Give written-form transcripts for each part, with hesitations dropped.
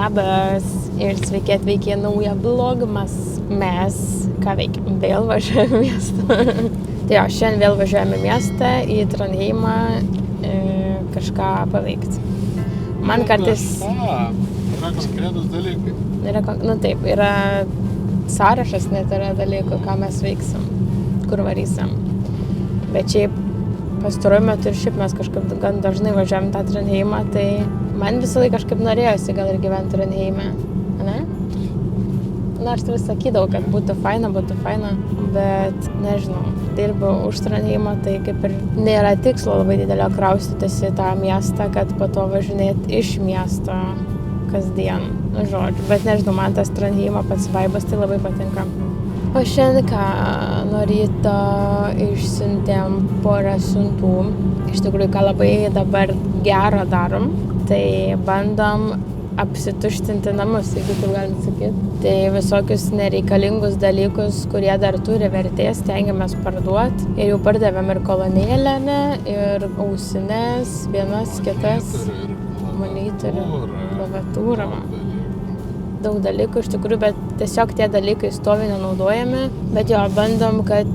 Labas ir sveiki atvykę į naują vlogmas. Mes ką veikiam? Vėl važiuojame į miestą. Tai jo, šiandien vėl važiuojame į miestą, į Trondheimą kažką paveikti. Man kartais... Yra konkretus dalykai. Taip, yra sąrašas, net yra dalykų, ką mes veiksim, kur varysim. Bet šiaip pastaruoju metu ir šiaip mes kažkaip gan dažnai važiuojam tą Trondheimą, tai man visą laiką kažkaip norėjosi gal ir gyventi Trondheime, ne? Nors vis sakydavau, kad būtų faina, bet nežinau, dirbu už Trondheimą, tai kaip ir nėra tikslo labai didelio kraustytis į tą miestą, kad po to važinėti iš miesto kasdien, žodžiu. Bet nežinau, man tas Trondheimo pats vaibas tai labai patinka. O šiandien ką, nuo ryto išsiuntėm porą siuntų. Iš tikrųjų, ką labai dabar gero darom, tai bandom apsituštinti namus, jeigu taip galim sakyti. Tai visokius nereikalingus dalykus, kurie dar turi vertės, stengiamės parduoti. Ir jau pardavėm ir kolonėlę, ir ausines, vienas, kitas, monitorių, klaviatūrą. Daug dalykų iš tikrųjų, bet tiesiog tie dalykai stovi nenaudojami. Bet jo, bandom, kad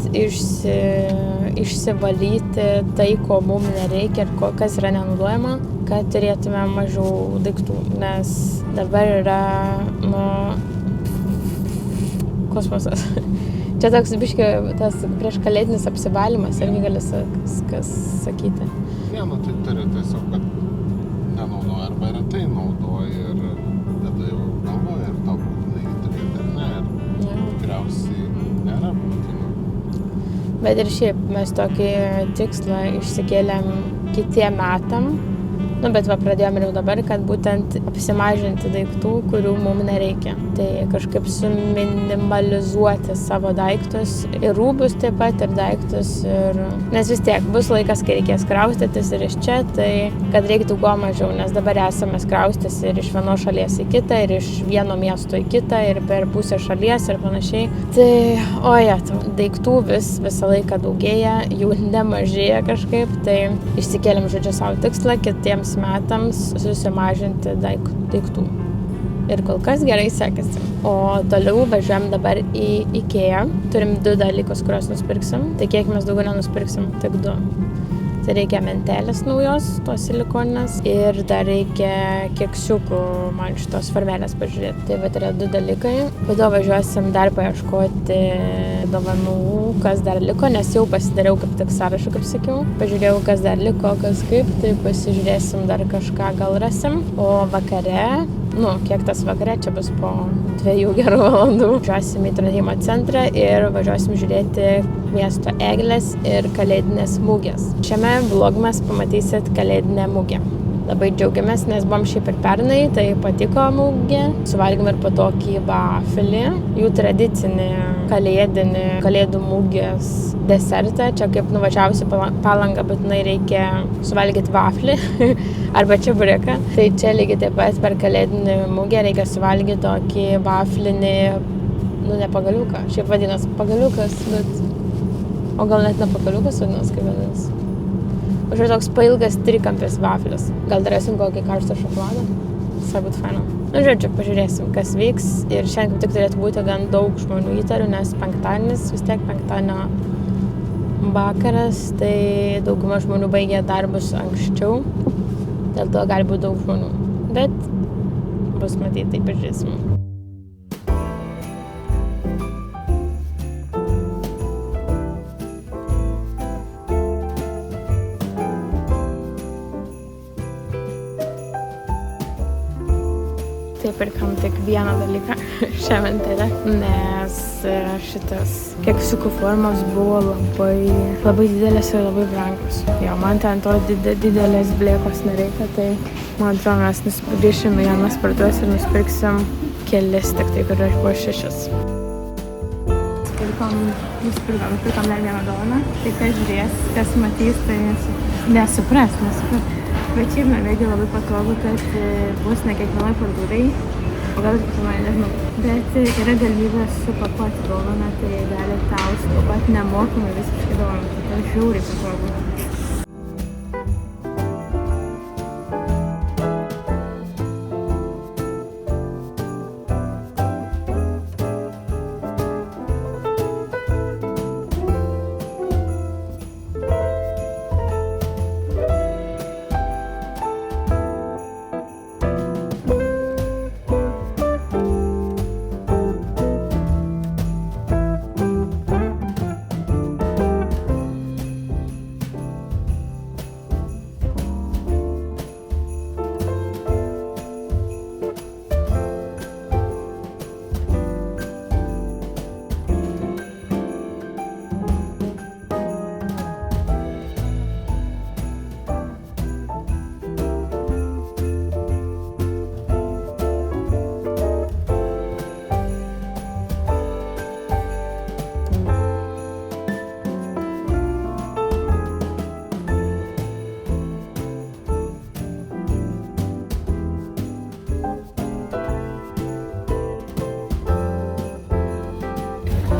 išsivalyti tai, ko mums nereikia ir kas yra nenaudojama, kad turėtume mažiau daiktų. Nes dabar yra, kosmosas. Čia toks biškį tas prieškalėdinis apsivalymas, irgi gali sakyti. Ne, tai turi tiesiog, kad nenaudoja arba retai naudoja ir tada jau galvoja, ir tau būtinai turėti ar ne, ir tikriausiai nėra būtina. Bet ir šiaip mes tokį tikslą išsikėlėm kitiem metam. Bet pradėjom ir jau dabar, kad būtent apsimažinti daiktų, kurių mums nereikia. Tai kažkaip suminimalizuoti savo daiktus ir rūbus taip pat, ir daiktus. Nes vis tiek bus laikas, kai reikės kraustytis ir iš čia, tai kad reiktų kuo mažiau, nes dabar esame kraustis ir iš vienos šalies į kitą, ir iš vieno miesto į kitą, ir per pusę šalies ir panašiai. Tai, daiktų visą laiką daugėja, jų nemažėja kažkaip, tai išsikėlėm savo tikslą kitiems metams susimažinti daiktų. Ir kol kas gerai sekasi. O toliau važiuojam dabar į IKEA. Turim 2 dalykus, kuriuos nusipirksim. Tai kiek mes daugiau nenuspirksim, tik 2. Tai reikia mentelės naujos, tos silikoninės. Ir dar reikia keksiukų man šitos formelės pažiūrėti. Tai yra 2 dalykai. Po to važiuosim dar paieškoti dovanų, kas dar liko, nes jau pasidariau kaip tik sąrašą, kaip sakiau. Pažiūrėjau, kas dar liko, kas kaip, tai pasižiūrėsim dar kažką gal rasim. O vakare, kiek tas vakare, čia bus po 2 gerų valandų. Važiuosim į Trondheimo centrą ir važiuosim žiūrėti miesto eglės ir kalėdinės mugės. Šiame vlogmas pamatysit kalėdinę mugę. Labai džiaugiamės, nes buvom šiaip ir pernai, tai patiko mugė. Suvalgėm ir po tokį vafelį, jų tradicinį kalėdų mugės desertą. Čia kaip nuvažiavusi Palangą, būtinai reikia suvalgyti vafelį arba čebureką. Tai čia lygiai taip pat per kalėdinį mugę reikia suvalgyti tokį vafelinį, ne pagaliuką. Šiaip vadinas pagaliukas, bet... O gal net ne pagaliukas vadinas, kaip vadinas. Už toks pailgas trikampis vafelis. Gal darasim kokį karštą šokoladą? Visai būtų faina. Žodžiu, pažiūrėsim, kas vyks. Ir šiandien tik turėtų būti gan daug žmonių įtariu, nes penktadienis, vis tiek penktadienio vakaras, tai dauguma žmonių baigė darbus anksčiau. Dėl to gali būti daug žmonių. Bet bus matyti, tai pažiūrėsim. Taip pirkam tik vieną dalyką šią mentelę, nes šitas keksiukų formos buvo labai didelės ir labai brangus. Jo, man ten to didelės blėkos nereikia, tai man atrodo mes grįšim į vienas parduotuvės ir nusipirksim kelis, tik tai, kur aš buvo 6. Nusipirkam dar vieną dovaną, tai kas žiūrės, kas matys, tai nesupras. Bet šiaip Norvegija labai patogu, kad bus ne kiekvienoj parduotuvėj, o gal kiekvienoj, nežinau. Bet yra galimybė supakuoti dovaną, tai gali tau supakuoti nemokamai visiškai dovaną. Tai žiauriai patogu.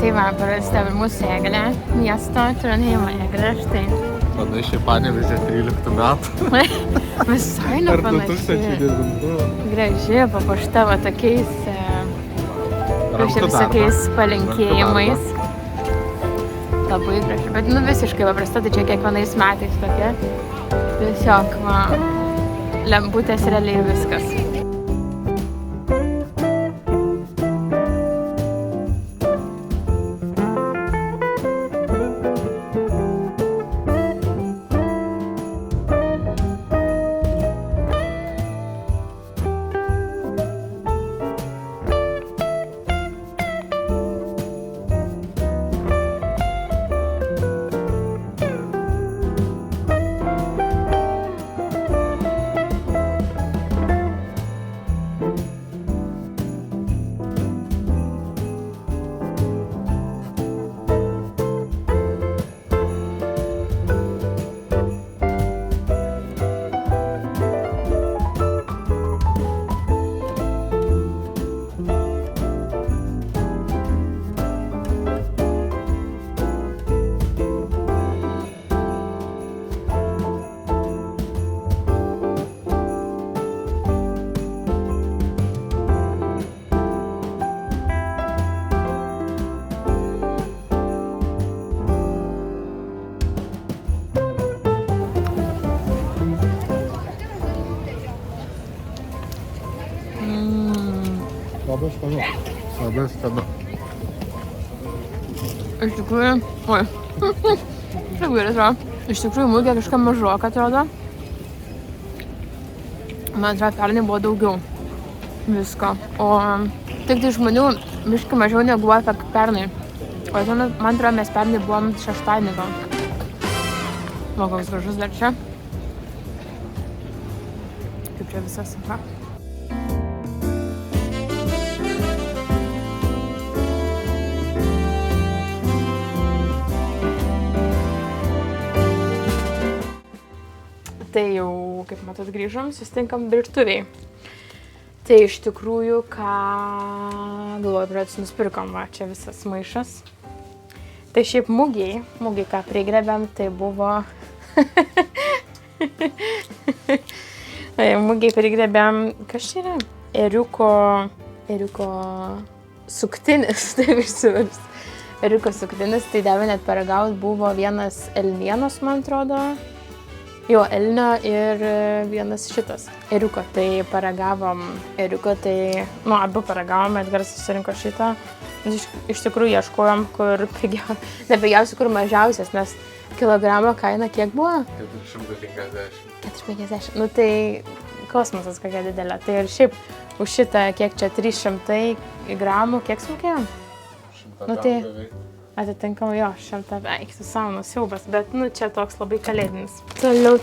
Tai va, parodysite mūsų eglę, miesto Tronheimo eglę, štai. Panašiai Panevėžė 13 metų. Visai nepanašiai. 2009. Graži, papuošta va tokiais visokiais palinkėjimais. Labai graži, bet visiškai paprasta, tai čia kiekvienais metais tokia. Tiesiog va, lemputės realiai viskas. Labai skanu. Iš tikrųjų, iš tikrųjų mugė kažką mažoka atrodo. Man atrodo, pernai buvo daugiau visko. O tik tai žmonių biškai mažiau negu buvo kaip pernai. O man atrodo, mes pernai buvom šeštadienį gal. O koks gražus dar čia. Kaip čia visas, va. Tai jau, kaip matot, grįžom, susitinkam virtuviai. Tai iš tikrųjų, ką galvoju, pradėtus nusipirkom, va, čia visas maišas. Tai šiaip mugiai, ką prigrebėm, tai buvo... mugiai prigrebėm, kas čia yra? Ėriuko suktinis, taip išsiverst. Ėriuko suktinis, tai davė net paragaut, buvo vienas elnienos, man atrodo. Jo, elnio ir vienas šitas, ėriuko, tai paragavom ėriuko, tai, abu paragavom, Edgaras susirinko šitą. Iš tikrųjų ieškojom, kur nepigiausia, kur mažiausias, nes kilogramo kaina kiek buvo? 450. 450, tai kosmosas kokia didelė. Tai ir šiaip už šitą, kiek čia 300 gramų, kiek sumokėjom? 100 gramų. Atitinkamai jo, 100 beveik, su saunos siaubas, bet čia toks labai kalėdinis. Toliau.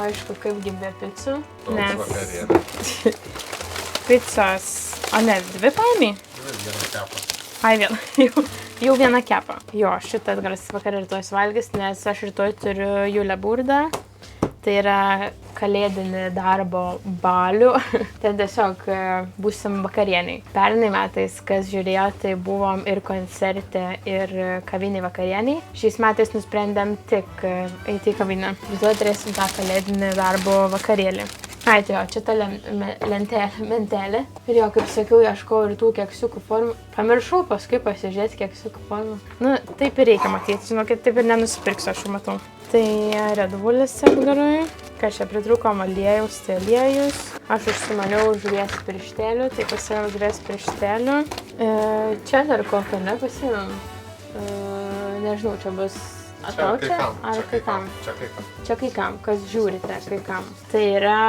Aišku, kaip gimė picų, nes picos, dvi paėmė? Vieną kepą. Jau vieną kepą. Jo, šitą Edgaras vakarą rytoj valgys, nes aš rytoj turiu Julę Burdą. Tai yra kalėdinį darbo balių. Ten tiesiog būsim vakarieniai. Pernai metais, kas žiūrėjo, tai buvom ir koncerte, ir kaviniai vakarieniai. Šiais metais nusprendėm tik eiti į kavinę. Rytoj turėsim tą kalėdinį darbo vakarėlį. Tai jo, čia ta lentelė. Ir jo, kaip sakiau, ieškau ir tų keksiukų formų. Pamiršau paskui pasižiūrėti keksiukų formų. Taip ir reikia matyti, žinokit, taip ir nenusipirksiu, aš jau matau. Tai Red Bullis Edgarui, ką čia pritrūkom aliejaus, tai aliejus. Aš užsimaniau žuvies pirštelių, tai pasiėmiau žuvies pirštelių. Čia dar kokią nepasiėmiau. Nežinau, čia bus atau čia? Ar kai kam? Čia kai kam, kas žiūrite, kai kam. Tai yra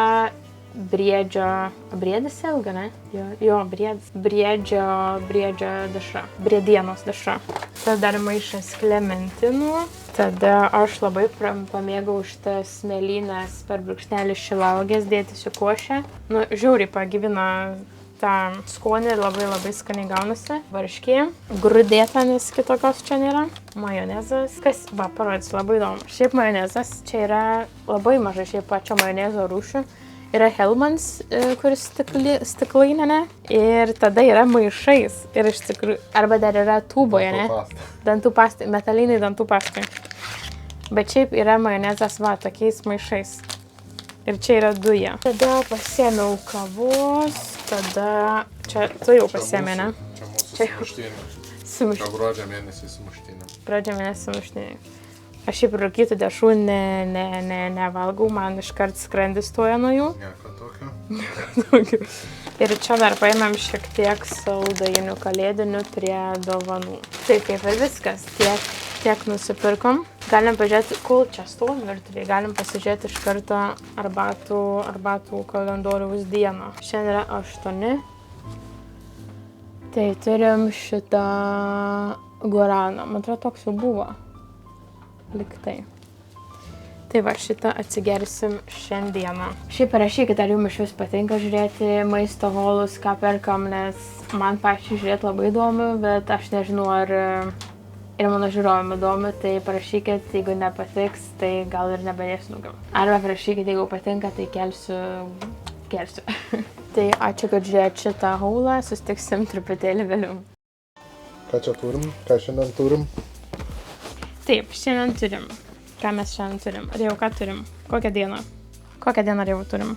briedis ilga, ne? Jo, briedžio dešra, briedienos dešra. Tada dar maišas klementinų. Tada aš labai pamėgau šitas mėlynes per brūkšnelį šilauogės dėti su koše. Žiauriai pagyvina tą skonį ir labai skaniai gaunasi. Varškė, grūdėta, nes kitokios čia nėra. Majonezas, parodysiu, labai įdomu. Šiaip majonezas čia yra labai mažai šiaip pačio majonezo rūšių. yra Hellmann's, kuris stiklaininė, ir tada yra maišais. Ir iš tikrųjų, arba dar yra tuboje, ne? Dantų pastai, metaliniai dantų pastai. Bet šiaip yra majonezas va, tokiais maišais. Ir čia yra duja. Tada pasiėmiau kavos, tada... Čia tu jau pasiėmė, ne? Čia mūsų sumuštinė. Čia gruodžio mėnesį sumuštinė. Gruodžio mėnesį sumuštinė. Aš šiaip rūkytų dešrų nevalgau, man iškart skrandis stoja nuo jų. Nieko tokio. Ir čia dar paėmėm šiek tiek saldainių kalėdinių prie dovanų. Tai kaip ir viskas, tiek nusipirkom. Galim pažiūrėti, kol čia stovim virtuvėje, galim pasižiūrėti iš karto arbatų kalendoriaus dieną. Šiandien yra 8. Tai turim šitą guaraną. Man atrodo, toks jau buvo. Liktai. Tai va, šitą atsigersim šiandieną. Šiaip parašykite, ar jums iš vis patinka žiūrėti maisto holus, ką perkam, nes man pačiai žiūrėti labai įdomu, bet aš nežinau, ar ir mano žiūrovim įdomu, tai parašykit, jeigu nepatiks, tai gal ir nebedėsiu daugiau. Arba parašykit, jeigu patinka, tai kelsiu. Tai ačiū, kad žiūrėt šitą haulą, sustiksim truputėlį vėliau. Ką čia turim? Ką šiandien turim? Taip, šiandien turim. Ką mes šiandien turim? Ar jau ką turim? Kokią dieną? Kokią dieną ar jau turim?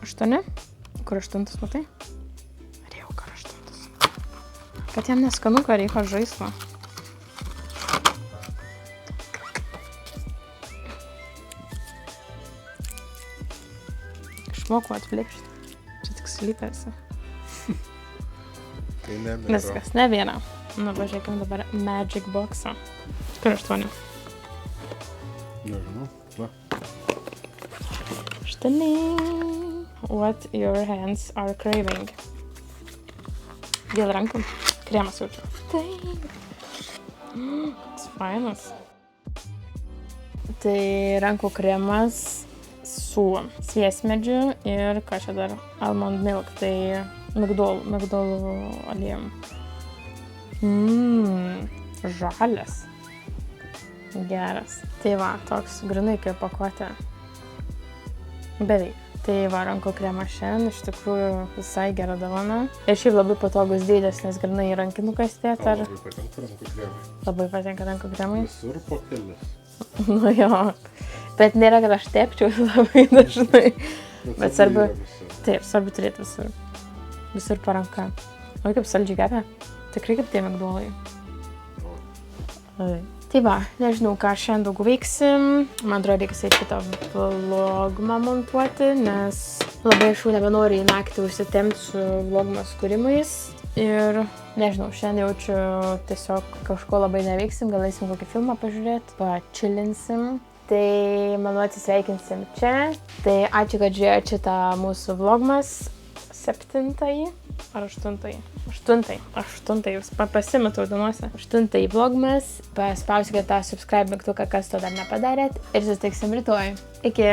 8? Kur 8, matai? Ar jau ką 8? Kad jam neskanu, ką reikia žaislo. Išmokau atplėkšti. Čia tik slypėsi. Tai nebėra. Viskas, ne viena. Nu, pažiūrėkim dabar Magic Box'ą. Kur 8? Nežinau. Va. 8. What your hands are craving. Dėl rankų. Kremas jaučiu. Taip. Toks fainas. Tai rankų kremas su sviesmedžiu ir ką čia dar? Almond milk. Tai migdolų aliejum. Žalias. Geras. Tai va, toks grynai kaip pakuotė. Beveik. Tai va, rankų kremas šiandien, iš tikrųjų visai gera dovana. Ir šiaip labai patogus dydis, nes grynai į rankinuką stėt. Ar... Labai patinka rankų kremai. Labai patinka rankų kremai. Visur po kelis. Nu jo. Bet nėra, kad aš tepčiau labai dažnai. Bet svarbu... Taip, svarbu turėti visur. Visur po ranka. O kaip saldžiai gavę? Tikrai kaip tie migdolai. Tai va, nežinau, ką šiandien daug veiksim. Man atrodo, reikia šitą vlogmą montuoti, nes labai aš jau nebenoriu į naktį užsitemti su vlogmas kūrimais. Ir nežinau, šiandien jaučiu tiesiog kažko labai neveiksim, gal eisim kokį filmą pažiūrėti, pačilinsim. Tai manau atsisveikinsim čia. Tai ačiū, kad žiūrėjote šitą mūsų vlogmas 7. ar 8. 8. Jūs pasimetau dienuose. 8. vlogmas. Paspauskite tą subscribe mygtuką, kas to dar nepadarėt. Ir susitiksim rytoj. Iki.